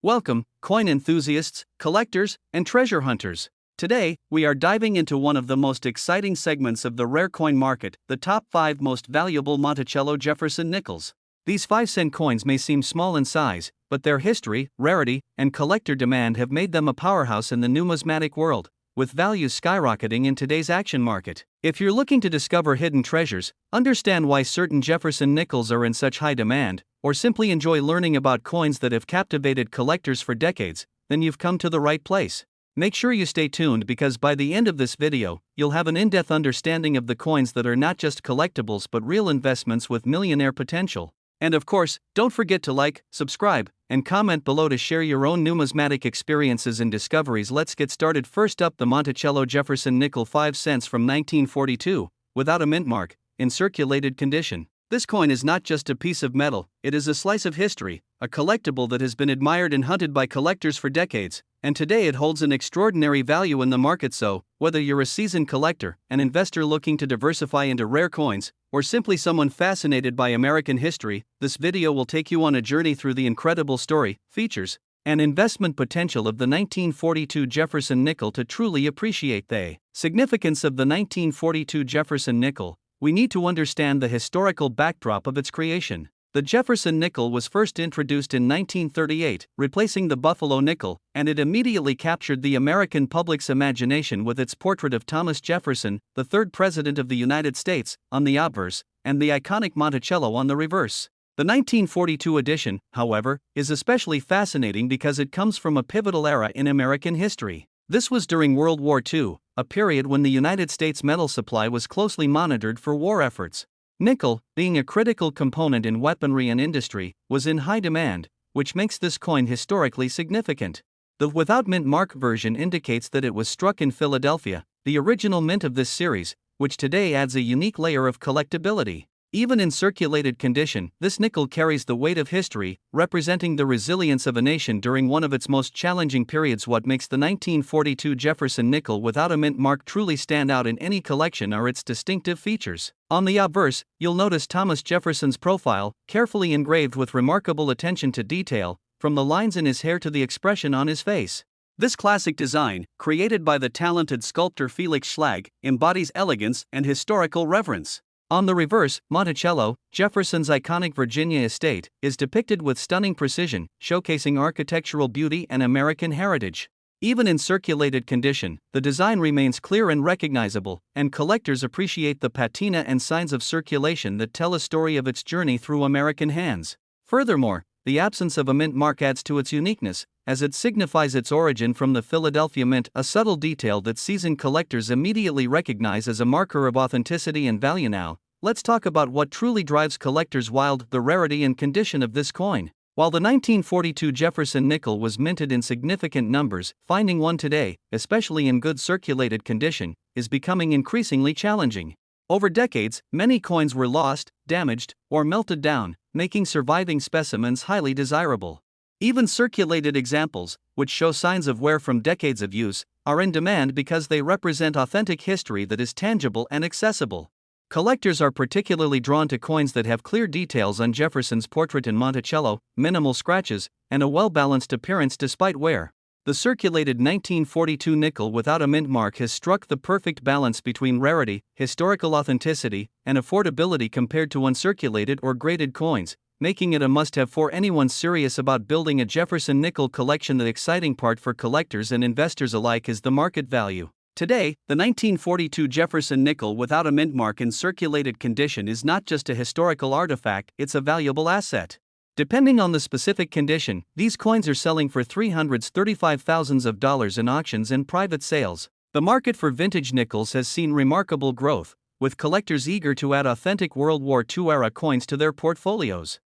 Welcome, coin enthusiasts, collectors, and treasure hunters. Today, we are diving into one of the most exciting segments of the rare coin market, the top 5 most valuable Monticello Jefferson nickels. These 5-cent coins may seem small in size, but their history, rarity, and collector demand have made them a powerhouse in the numismatic world, with values skyrocketing in today's action market. If you're looking to discover hidden treasures, understand why certain Jefferson nickels are in such high demand, or simply enjoy learning about coins that have captivated collectors for decades, then you've come to the right place. Make sure you stay tuned because by the end of this video, you'll have an in-depth understanding of the coins that are not just collectibles but real investments with millionaire potential. And of course, don't forget to like, subscribe, and comment below to share your own numismatic experiences and discoveries. Let's get started. First up, the Monticello Jefferson nickel 5 cents from 1942, without a mint mark, in circulated condition. This coin is not just a piece of metal, it is a slice of history, a collectible that has been admired and hunted by collectors for decades, and today it holds an extraordinary value in the market. So, whether you're a seasoned collector, an investor looking to diversify into rare coins, or simply someone fascinated by American history, this video will take you on a journey through the incredible story, features, and investment potential of the 1942 Jefferson nickel. To truly appreciate the significance of the 1942 Jefferson nickel, we need to understand the historical backdrop of its creation. The Jefferson nickel was first introduced in 1938, replacing the Buffalo nickel, and it immediately captured the American public's imagination with its portrait of Thomas Jefferson, the third president of the United States, on the obverse, and the iconic Monticello on the reverse. The 1942 edition, however, is especially fascinating because it comes from a pivotal era in American history. This was during World War II, a period when the United States metal supply was closely monitored for war efforts. Nickel, being a critical component in weaponry and industry, was in high demand, which makes this coin historically significant. The without mint mark version indicates that it was struck in Philadelphia, the original mint of this series, which today adds a unique layer of collectability. Even in circulated condition, this nickel carries the weight of history, representing the resilience of a nation during one of its most challenging periods. What makes the 1942 Jefferson nickel without a mint mark truly stand out in any collection are its distinctive features. On the obverse, you'll notice Thomas Jefferson's profile, carefully engraved with remarkable attention to detail, from the lines in his hair to the expression on his face. This classic design, created by the talented sculptor Felix Schlag, embodies elegance and historical reverence. On the reverse, Monticello, Jefferson's iconic Virginia estate, is depicted with stunning precision, showcasing architectural beauty and American heritage. Even in circulated condition, the design remains clear and recognizable, and collectors appreciate the patina and signs of circulation that tell a story of its journey through American hands. Furthermore, the absence of a mint mark adds to its uniqueness, as it signifies its origin from the Philadelphia Mint, a subtle detail that seasoned collectors immediately recognize as a marker of authenticity and value. Now, let's talk about what truly drives collectors wild: the rarity and condition of this coin. While the 1942 Jefferson nickel was minted in significant numbers, finding one today, especially in good circulated condition, is becoming increasingly challenging. Over decades, many coins were lost, damaged, or melted down, making surviving specimens highly desirable. Even circulated examples, which show signs of wear from decades of use, are in demand because they represent authentic history that is tangible and accessible. Collectors are particularly drawn to coins that have clear details on Jefferson's portrait in Monticello, minimal scratches, and a well-balanced appearance despite wear. The circulated 1942 nickel without a mint mark has struck the perfect balance between rarity, historical authenticity, and affordability compared to uncirculated or graded coins, making it a must-have for anyone serious about building a Jefferson nickel collection. The exciting part for collectors and investors alike is the market value. Today, the 1942 Jefferson nickel without a mint mark in circulated condition is not just a historical artifact, it's a valuable asset. Depending on the specific condition, these coins are selling for $335,000 in auctions and private sales. The market for vintage nickels has seen remarkable growth, with collectors eager to add authentic World War II-era coins to their portfolios.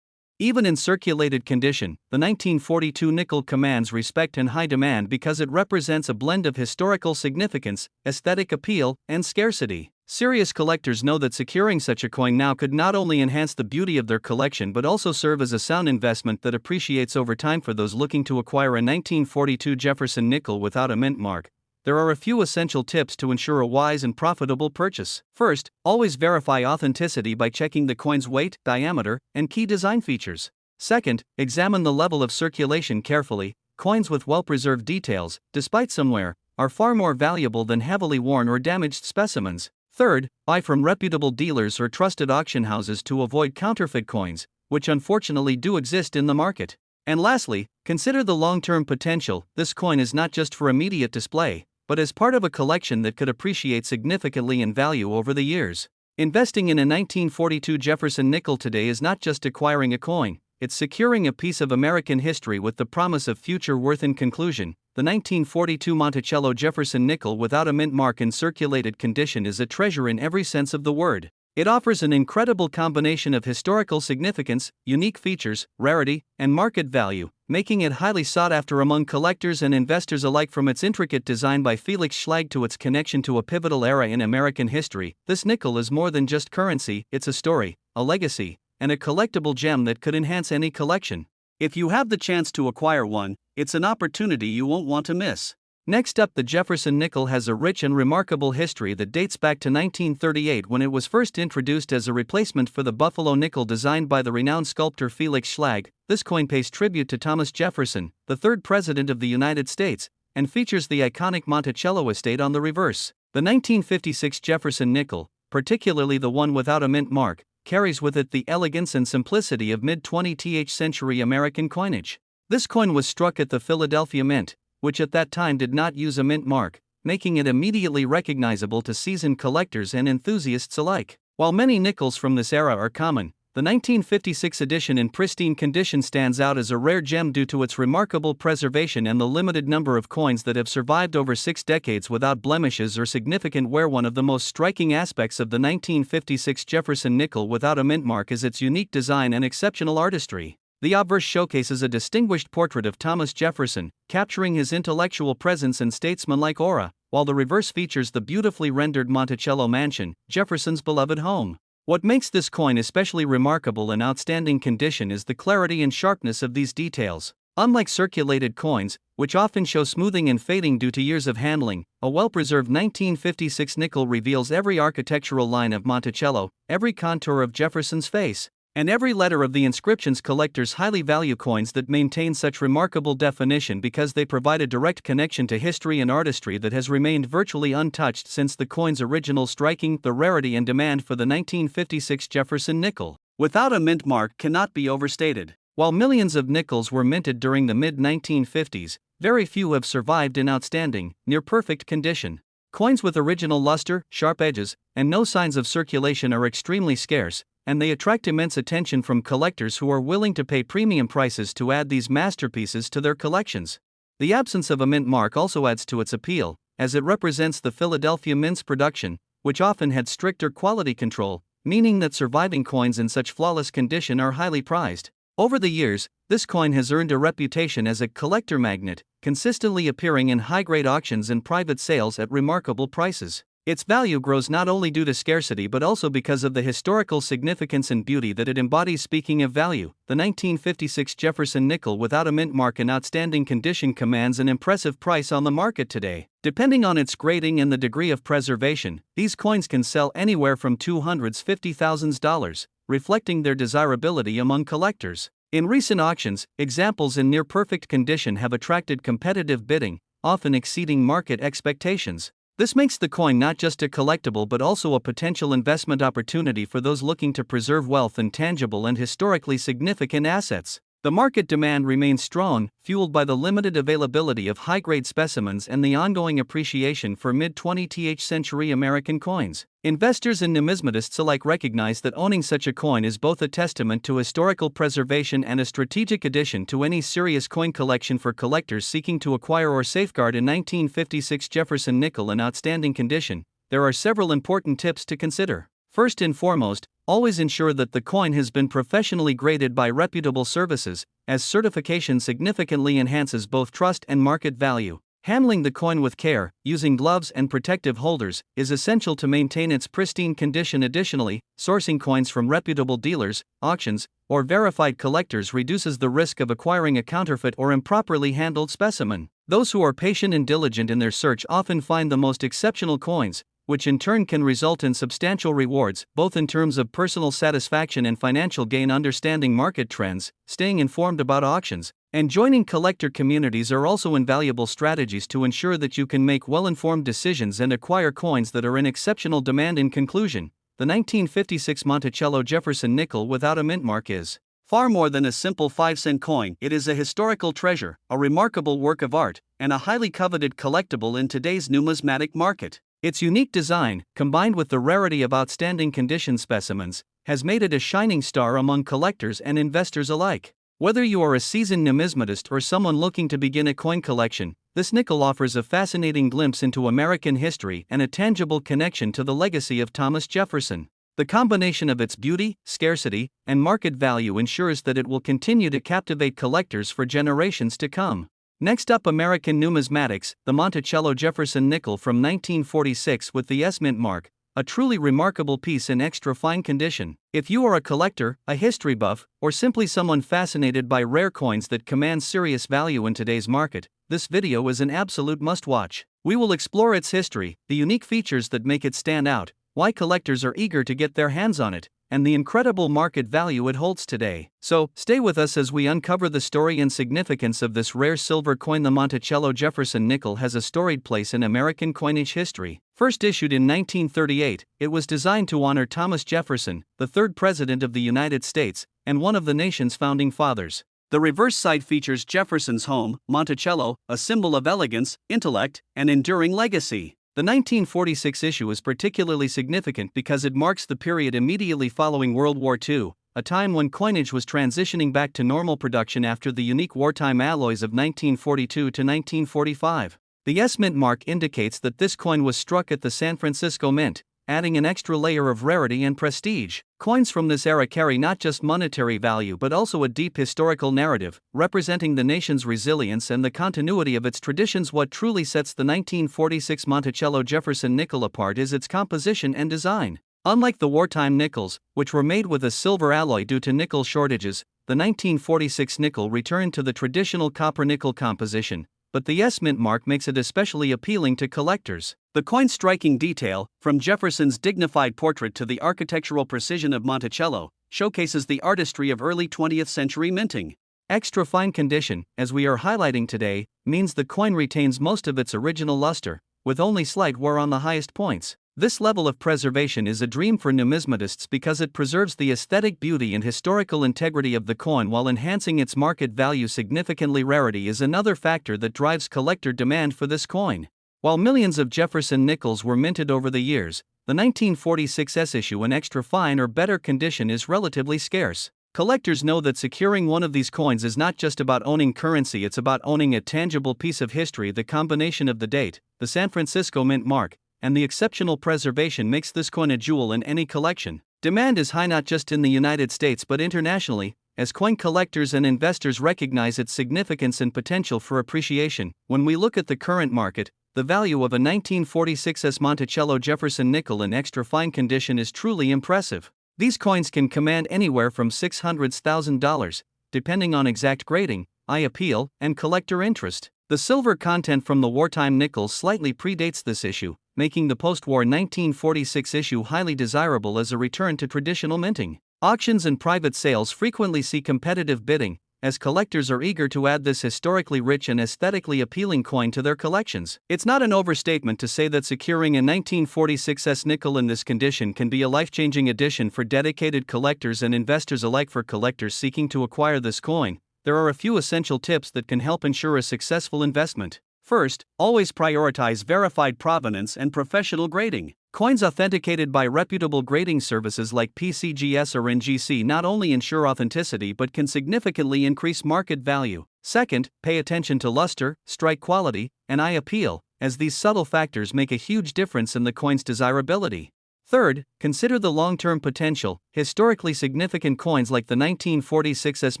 Even in circulated condition, the 1942 nickel commands respect and high demand because it represents a blend of historical significance, aesthetic appeal, and scarcity. Serious collectors know that securing such a coin now could not only enhance the beauty of their collection but also serve as a sound investment that appreciates over time. For those looking to acquire a 1942 Jefferson nickel without a mint mark, there are a few essential tips to ensure a wise and profitable purchase. First, always verify authenticity by checking the coin's weight, diameter, and key design features. Second, examine the level of circulation carefully. Coins with well-preserved details, despite some wear, are far more valuable than heavily worn or damaged specimens. Third, buy from reputable dealers or trusted auction houses to avoid counterfeit coins, which unfortunately do exist in the market. And lastly, consider the long-term potential. This coin is not just for immediate display, but as part of a collection that could appreciate significantly in value over the years. Investing in a 1942 Jefferson nickel today is not just acquiring a coin, it's securing a piece of American history with the promise of future worth. In conclusion, the 1942 Monticello Jefferson nickel without a mint mark in circulated condition is a treasure in every sense of the word. It offers an incredible combination of historical significance, unique features, rarity, and market value, making it highly sought after among collectors and investors alike. From its intricate design by Felix Schlag to its connection to a pivotal era in American history, this nickel is more than just currency, it's a story, a legacy, and a collectible gem that could enhance any collection. If you have the chance to acquire one, it's an opportunity you won't want to miss. Next up, the Jefferson nickel has a rich and remarkable history that dates back to 1938 when it was first introduced as a replacement for the Buffalo nickel designed by the renowned sculptor Felix Schlag. This coin pays tribute to Thomas Jefferson, the third president of the United States, and features the iconic Monticello estate on the reverse. The 1956 Jefferson nickel, particularly the one without a mint mark, carries with it the elegance and simplicity of mid-20th century American coinage. This coin was struck at the Philadelphia Mint, which at that time did not use a mint mark, making it immediately recognizable to seasoned collectors and enthusiasts alike. While many nickels from this era are common, the 1956 edition in pristine condition stands out as a rare gem due to its remarkable preservation and the limited number of coins that have survived over 6 decades without blemishes or significant wear. One of the most striking aspects of the 1956 Jefferson nickel without a mint mark is its unique design and exceptional artistry. The obverse showcases a distinguished portrait of Thomas Jefferson, capturing his intellectual presence and statesmanlike aura, while the reverse features the beautifully rendered Monticello mansion, Jefferson's beloved home. What makes this coin especially remarkable and outstanding condition is the clarity and sharpness of these details. Unlike circulated coins, which often show smoothing and fading due to years of handling, a well-preserved 1956 nickel reveals every architectural line of Monticello, every contour of Jefferson's face, and every letter of the inscriptions. Collectors highly value coins that maintain such remarkable definition because they provide a direct connection to history and artistry that has remained virtually untouched since the coin's original striking. The rarity and demand for the 1956 Jefferson nickel without a mint mark cannot be overstated. While millions of nickels were minted during the mid-1950s, very few have survived in outstanding, near-perfect condition. Coins with original luster, sharp edges, and no signs of circulation are extremely scarce, and they attract immense attention from collectors who are willing to pay premium prices to add these masterpieces to their collections. The absence of a mint mark also adds to its appeal, as it represents the Philadelphia Mint's production, which often had stricter quality control, meaning that surviving coins in such flawless condition are highly prized. Over the years, this coin has earned a reputation as a collector magnet, consistently appearing in high-grade auctions and private sales at remarkable prices. Its value grows not only due to scarcity but also because of the historical significance and beauty that it embodies. Speaking of value, the 1956 Jefferson nickel without a mint mark in outstanding condition commands an impressive price on the market today. Depending on its grading and the degree of preservation, these coins can sell anywhere from $250,000, reflecting their desirability among collectors. In recent auctions, examples in near-perfect condition have attracted competitive bidding, often exceeding market expectations. This makes the coin not just a collectible but also a potential investment opportunity for those looking to preserve wealth in tangible and historically significant assets. The market demand remains strong, fueled by the limited availability of high-grade specimens and the ongoing appreciation for mid-20th century American coins. Investors and numismatists alike recognize that owning such a coin is both a testament to historical preservation and a strategic addition to any serious coin collection. For collectors seeking to acquire or safeguard a 1956 Jefferson nickel in outstanding condition, there are several important tips to consider. First and foremost, always ensure that the coin has been professionally graded by reputable services, as certification significantly enhances both trust and market value. Handling the coin with care, using gloves and protective holders, is essential to maintain its pristine condition. Additionally, sourcing coins from reputable dealers, auctions, or verified collectors reduces the risk of acquiring a counterfeit or improperly handled specimen. Those who are patient and diligent in their search often find the most exceptional coins, which in turn can result in substantial rewards, both in terms of personal satisfaction and financial gain. Understanding market trends, staying informed about auctions, and joining collector communities are also invaluable strategies to ensure that you can make well-informed decisions and acquire coins that are in exceptional demand. In conclusion, the 1956 Monticello Jefferson nickel without a mint mark is far more than a simple 5-cent coin. It is a historical treasure, a remarkable work of art, and a highly coveted collectible in today's numismatic market. Its unique design, combined with the rarity of outstanding condition specimens, has made it a shining star among collectors and investors alike. Whether you are a seasoned numismatist or someone looking to begin a coin collection, this nickel offers a fascinating glimpse into American history and a tangible connection to the legacy of Thomas Jefferson. The combination of its beauty, scarcity, and market value ensures that it will continue to captivate collectors for generations to come. Next up, American numismatics, the Monticello Jefferson nickel from 1946 with the S mint mark, a truly remarkable piece in extra fine condition. If you are a collector, a history buff, or simply someone fascinated by rare coins that command serious value in today's market, this video is an absolute must-watch. We will explore its history, the unique features that make it stand out, why collectors are eager to get their hands on it, and the incredible market value it holds today. So, stay with us as we uncover the story and significance of this rare silver coin. The Monticello Jefferson nickel has a storied place in American coinage history. First issued in 1938, it was designed to honor Thomas Jefferson, the third president of the United States, and one of the nation's founding fathers. The reverse side features Jefferson's home, Monticello, a symbol of elegance, intellect, and enduring legacy. The 1946 issue is particularly significant because it marks the period immediately following World War II, a time when coinage was transitioning back to normal production after the unique wartime alloys of 1942 to 1945. The S mint mark indicates that this coin was struck at the San Francisco Mint, adding an extra layer of rarity and prestige. Coins from this era carry not just monetary value but also a deep historical narrative, representing the nation's resilience and the continuity of its traditions. What truly sets the 1946 Monticello Jefferson nickel apart is its composition and design. Unlike the wartime nickels, which were made with a silver alloy due to nickel shortages, the 1946 nickel returned to the traditional copper-nickel composition, but the S mint mark makes it especially appealing to collectors. The coin's striking detail, from Jefferson's dignified portrait to the architectural precision of Monticello, showcases the artistry of early 20th century minting. Extra fine condition, as we are highlighting today, means the coin retains most of its original luster, with only slight wear on the highest points. This level of preservation is a dream for numismatists because it preserves the aesthetic beauty and historical integrity of the coin while enhancing its market value significantly. Rarity is another factor that drives collector demand for this coin. While millions of Jefferson nickels were minted over the years, the 1946 S issue in extra fine or better condition is relatively scarce. Collectors know that securing one of these coins is not just about owning currency, it's about owning a tangible piece of history. The combination of the date, the San Francisco Mint mark, and the exceptional preservation makes this coin a jewel in any collection. Demand is high not just in the United States but internationally, as coin collectors and investors recognize its significance and potential for appreciation. When we look at the current market, the value of a 1946 S Monticello Jefferson nickel in extra fine condition is truly impressive. These coins can command anywhere from $600,000, depending on exact grading, eye appeal, and collector interest. The silver content from the wartime nickels slightly predates this issue, making the post-war 1946 issue highly desirable as a return to traditional minting. Auctions and private sales frequently see competitive bidding, as collectors are eager to add this historically rich and aesthetically appealing coin to their collections. It's not an overstatement to say that securing a 1946 S nickel in this condition can be a life-changing addition for dedicated collectors and investors alike. For collectors seeking to acquire this coin, there are a few essential tips that can help ensure a successful investment. First, always prioritize verified provenance and professional grading. Coins authenticated by reputable grading services like PCGS or NGC not only ensure authenticity but can significantly increase market value. Second, pay attention to luster, strike quality, and eye appeal, as these subtle factors make a huge difference in the coin's desirability. Third, consider the long-term potential. Historically significant coins like the 1946 S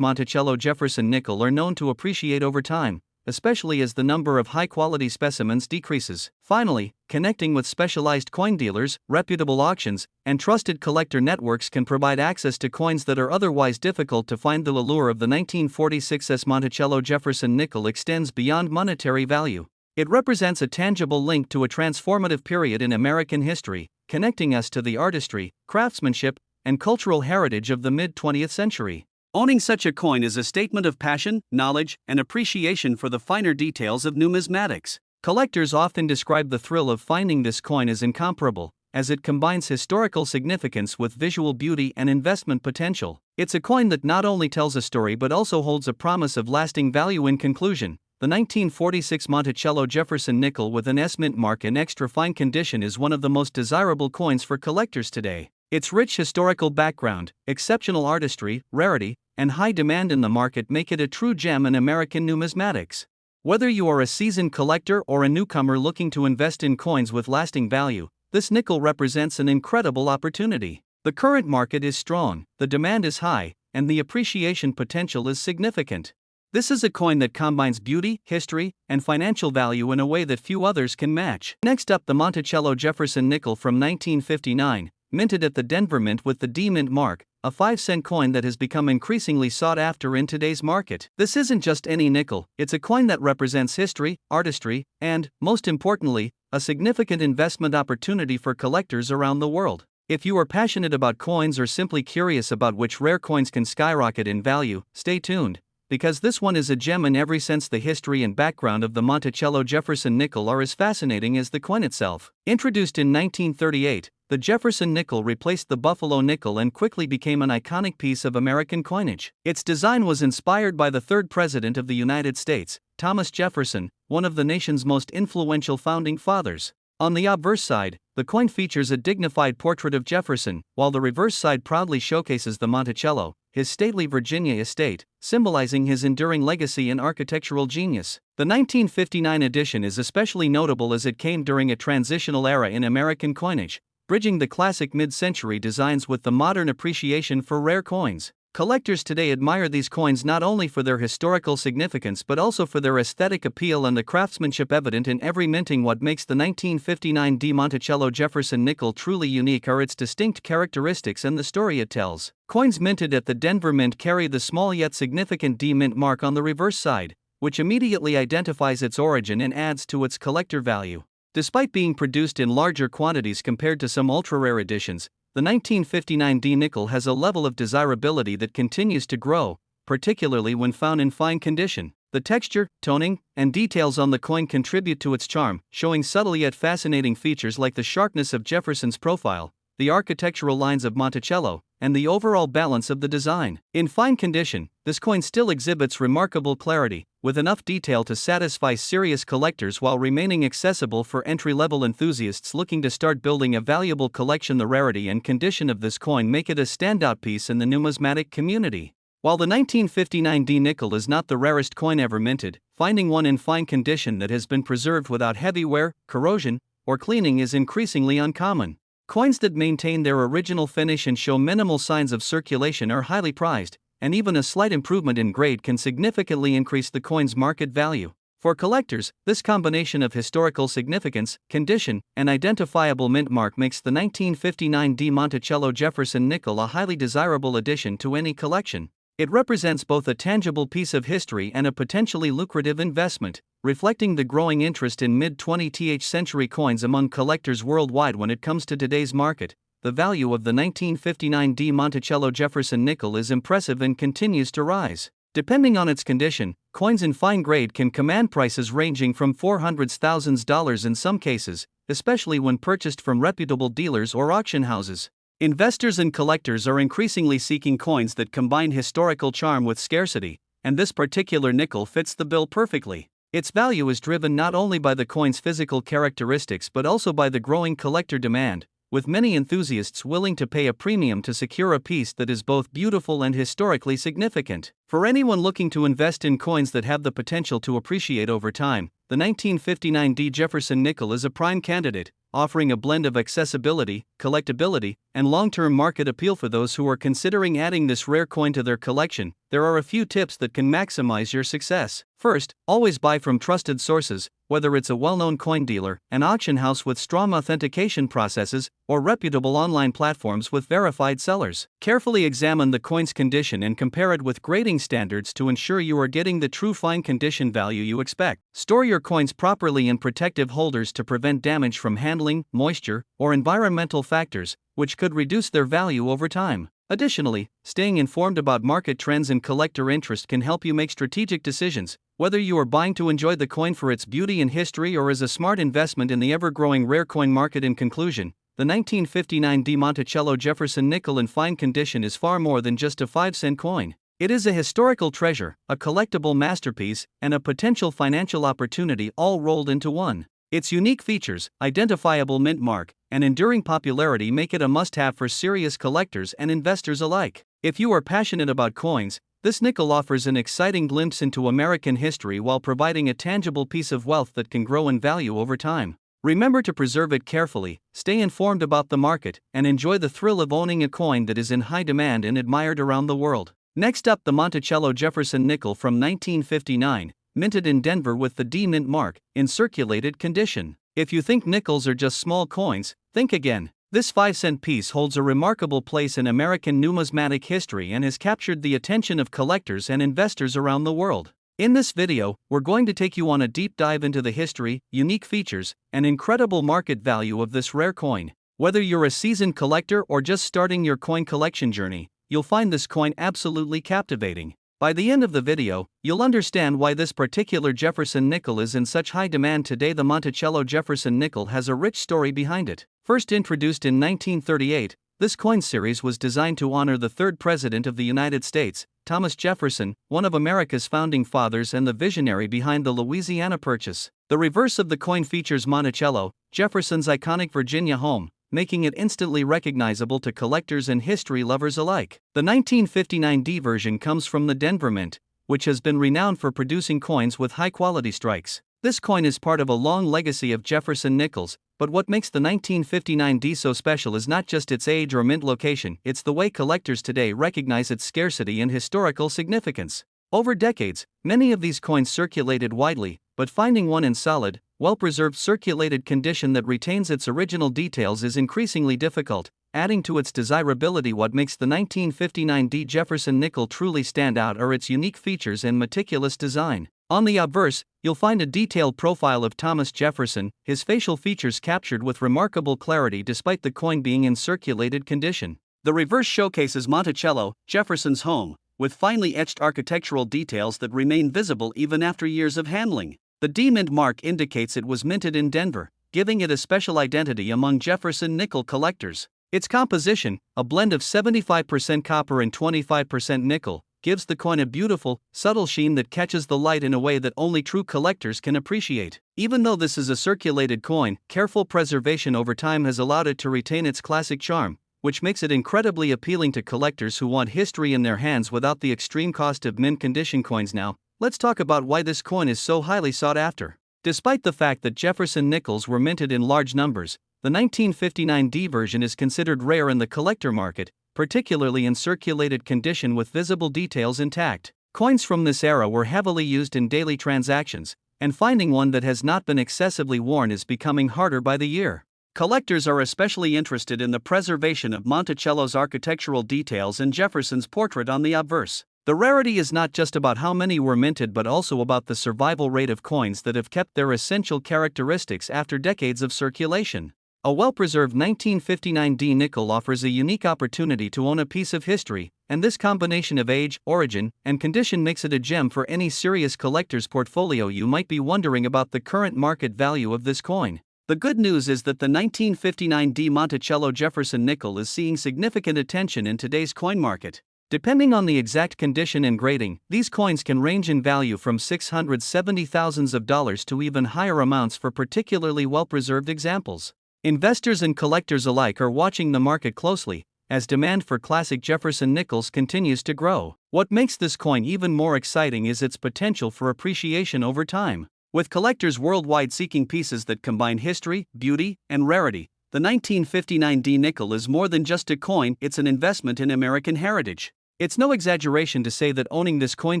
Monticello Jefferson nickel are known to appreciate over time, especially as the number of high-quality specimens decreases. Finally, connecting with specialized coin dealers, reputable auctions, and trusted collector networks can provide access to coins that are otherwise difficult to find. The allure of the 1946 S Monticello Jefferson nickel extends beyond monetary value. It represents a tangible link to a transformative period in American history, connecting us to the artistry, craftsmanship, and cultural heritage of the mid-20th century. Owning such a coin is a statement of passion, knowledge, and appreciation for the finer details of numismatics. Collectors often describe the thrill of finding this coin as incomparable, as it combines historical significance with visual beauty and investment potential. It's a coin that not only tells a story but also holds a promise of lasting value. In conclusion, the 1946 Monticello Jefferson nickel with an S mint mark in extra fine condition is one of the most desirable coins for collectors today. Its rich historical background, exceptional artistry, rarity, and high demand in the market make it a true gem in American numismatics. Whether you are a seasoned collector or a newcomer looking to invest in coins with lasting value, this nickel represents an incredible opportunity. The current market is strong, the demand is high, and the appreciation potential is significant. This is a coin that combines beauty, history, and financial value in a way that few others can match. Next up, the Monticello Jefferson nickel from 1959, minted at the Denver Mint with the D Mint mark, a 5-cent coin that has become increasingly sought after in today's market. This isn't just any nickel, it's a coin that represents history, artistry, and, most importantly, a significant investment opportunity for collectors around the world. If you are passionate about coins or simply curious about which rare coins can skyrocket in value, stay tuned, because this one is a gem in every sense. The history and background of the Monticello Jefferson nickel are as fascinating as the coin itself. Introduced in 1938, the Jefferson nickel replaced the Buffalo nickel and quickly became an iconic piece of American coinage. Its design was inspired by the third President of the United States, Thomas Jefferson, one of the nation's most influential founding fathers. On the obverse side, the coin features a dignified portrait of Jefferson, while the reverse side proudly showcases the Monticello, his stately Virginia estate, symbolizing his enduring legacy and architectural genius. The 1959 edition is especially notable as it came during a transitional era in American coinage, bridging the classic mid-century designs with the modern appreciation for rare coins. Collectors today admire these coins not only for their historical significance but also for their aesthetic appeal and the craftsmanship evident in every minting. What makes the 1959 D Monticello Jefferson nickel truly unique are its distinct characteristics and the story it tells. Coins minted at the Denver Mint carry the small yet significant D Mint mark on the reverse side, which immediately identifies its origin and adds to its collector value. Despite being produced in larger quantities compared to some ultra-rare editions, the 1959 D nickel has a level of desirability that continues to grow, particularly when found in fine condition. The texture, toning, and details on the coin contribute to its charm, showing subtle yet fascinating features like the sharpness of Jefferson's profile, the architectural lines of Monticello, and the overall balance of the design. In fine condition, this coin still exhibits remarkable clarity, with enough detail to satisfy serious collectors while remaining accessible for entry-level enthusiasts looking to start building a valuable collection. The rarity and condition of this coin make it a standout piece in the numismatic community. While the 1959 D nickel is not the rarest coin ever minted, finding one in fine condition that has been preserved without heavy wear, corrosion, or cleaning is increasingly uncommon. Coins that maintain their original finish and show minimal signs of circulation are highly prized, and even a slight improvement in grade can significantly increase the coin's market value. For collectors, this combination of historical significance, condition, and identifiable mint mark makes the 1959 D Monticello Jefferson nickel a highly desirable addition to any collection. It represents both a tangible piece of history and a potentially lucrative investment, reflecting the growing interest in mid-20th century coins among collectors worldwide. When it comes to today's market, the value of the 1959 D Monticello Jefferson nickel is impressive and continues to rise. Depending on its condition, coins in fine grade can command prices ranging from $400,000 in some cases, especially when purchased from reputable dealers or auction houses. Investors and collectors are increasingly seeking coins that combine historical charm with scarcity, and this particular nickel fits the bill perfectly. Its value is driven not only by the coin's physical characteristics but also by the growing collector demand, with many enthusiasts willing to pay a premium to secure a piece that is both beautiful and historically significant. For anyone looking to invest in coins that have the potential to appreciate over time, the 1959 D Jefferson nickel is a prime candidate, offering a blend of accessibility, collectability, and long-term market appeal. For those who are considering adding this rare coin to their collection, there are a few tips that can maximize your success. First, always buy from trusted sources. whether it's a well-known coin dealer, an auction house with strong authentication processes, or reputable online platforms with verified sellers. Carefully examine the coin's condition and compare it with grading standards to ensure you are getting the true fine condition value you expect. Store your coins properly in protective holders to prevent damage from handling, moisture, or environmental factors, which could reduce their value over time. Additionally, staying informed about market trends and collector interest can help you make strategic decisions, whether you are buying to enjoy the coin for its beauty and history or as a smart investment in the ever-growing rare coin market. In conclusion, the 1959 de Monticello Jefferson nickel in fine condition is far more than just a 5-cent coin. It is a historical treasure, a collectible masterpiece, and a potential financial opportunity all rolled into one. Its unique features, identifiable mint mark, and enduring popularity make it a must-have for serious collectors and investors alike. If you are passionate about coins, this nickel offers an exciting glimpse into American history while providing a tangible piece of wealth that can grow in value over time. Remember to preserve it carefully, stay informed about the market, and enjoy the thrill of owning a coin that is in high demand and admired around the world. Next up, the Monticello Jefferson nickel from 1959. Minted in Denver with the D mint mark, in circulated condition. If you think nickels are just small coins, think again. This 5-cent piece holds a remarkable place in American numismatic history and has captured the attention of collectors and investors around the world. In this video, we're going to take you on a deep dive into the history, unique features, and incredible market value of this rare coin. Whether you're a seasoned collector or just starting your coin collection journey, you'll find this coin absolutely captivating. By the end of the video, you'll understand why this particular Jefferson nickel is in such high demand today. The Monticello Jefferson nickel has a rich story behind it. First introduced in 1938, this coin series was designed to honor the third president of the United States, Thomas Jefferson, one of America's founding fathers and the visionary behind the Louisiana Purchase. The reverse of the coin features Monticello, Jefferson's iconic Virginia home, making it instantly recognizable to collectors and history lovers alike. The 1959 D version comes from the Denver Mint, which has been renowned for producing coins with high-quality strikes. This coin is part of a long legacy of Jefferson nickels, but what makes the 1959 D so special is not just its age or mint location, it's the way collectors today recognize its scarcity and historical significance. Over decades, many of these coins circulated widely, but finding one in solid, well-preserved circulated condition that retains its original details is increasingly difficult, adding to its desirability. What makes the 1959 D Jefferson nickel truly stand out are its unique features and meticulous design. On the obverse, you'll find a detailed profile of Thomas Jefferson, his facial features captured with remarkable clarity despite the coin being in circulated condition. The reverse showcases Monticello, Jefferson's home, with finely etched architectural details that remain visible even after years of handling. The D mint mark indicates it was minted in Denver, giving it a special identity among Jefferson nickel collectors. Its composition, a blend of 75% copper and 25% nickel, gives the coin a beautiful, subtle sheen that catches the light in a way that only true collectors can appreciate. Even though this is a circulated coin, careful preservation over time has allowed it to retain its classic charm, which makes it incredibly appealing to collectors who want history in their hands without the extreme cost of mint condition coins. Now, let's talk about why this coin is so highly sought after. Despite the fact that Jefferson nickels were minted in large numbers, the 1959 D version is considered rare in the collector market, particularly in circulated condition with visible details intact. Coins from this era were heavily used in daily transactions, and finding one that has not been excessively worn is becoming harder by the year. Collectors are especially interested in the preservation of Monticello's architectural details and Jefferson's portrait on the obverse. The rarity is not just about how many were minted but also about the survival rate of coins that have kept their essential characteristics after decades of circulation. A well-preserved 1959 D nickel offers a unique opportunity to own a piece of history, and this combination of age, origin, and condition makes it a gem for any serious collector's portfolio. You might be wondering about the current market value of this coin. The good news is that the 1959 D Monticello Jefferson nickel is seeing significant attention in today's coin market. Depending on the exact condition and grading, these coins can range in value from $670,000 to even higher amounts for particularly well-preserved examples. Investors and collectors alike are watching the market closely, as demand for classic Jefferson nickels continues to grow. What makes this coin even more exciting is its potential for appreciation over time. With collectors worldwide seeking pieces that combine history, beauty, and rarity, the 1959 D nickel is more than just a coin, it's an investment in American heritage. It's no exaggeration to say that owning this coin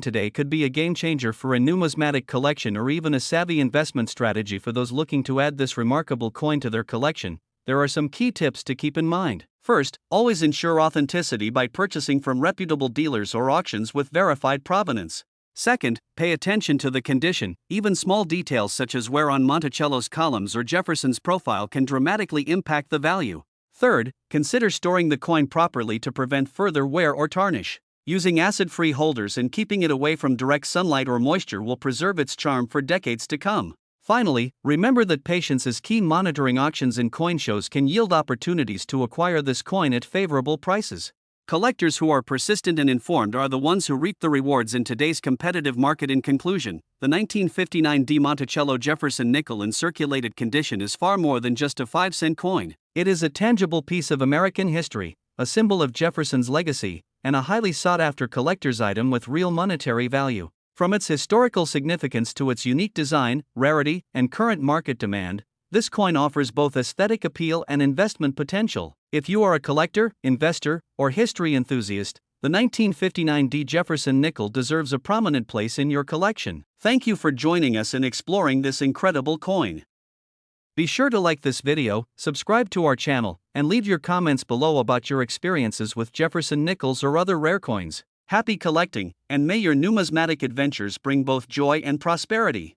today could be a game changer for a numismatic collection or even a savvy investment strategy for those looking to add this remarkable coin to their collection. There are some key tips to keep in mind. First, always ensure authenticity by purchasing from reputable dealers or auctions with verified provenance. Second, pay attention to the condition. Even small details such as wear on Monticello's columns or Jefferson's profile can dramatically impact the value. Third, consider storing the coin properly to prevent further wear or tarnish. Using acid-free holders and keeping it away from direct sunlight or moisture will preserve its charm for decades to come. Finally, remember that patience is key. Monitoring auctions and coin shows can yield opportunities to acquire this coin at favorable prices. Collectors who are persistent and informed are the ones who reap the rewards in today's competitive market. In conclusion, the 1959 Monticello Jefferson nickel in circulated condition is far more than just a 5-cent coin. It is a tangible piece of American history, a symbol of Jefferson's legacy, and a highly sought-after collector's item with real monetary value. From its historical significance to its unique design, rarity, and current market demand, this coin offers both aesthetic appeal and investment potential. If you are a collector, investor, or history enthusiast, the 1959 Jefferson nickel deserves a prominent place in your collection. Thank you for joining us in exploring this incredible coin. Be sure to like this video, subscribe to our channel, and leave your comments below about your experiences with Jefferson nickels or other rare coins. Happy collecting, and may your numismatic adventures bring both joy and prosperity.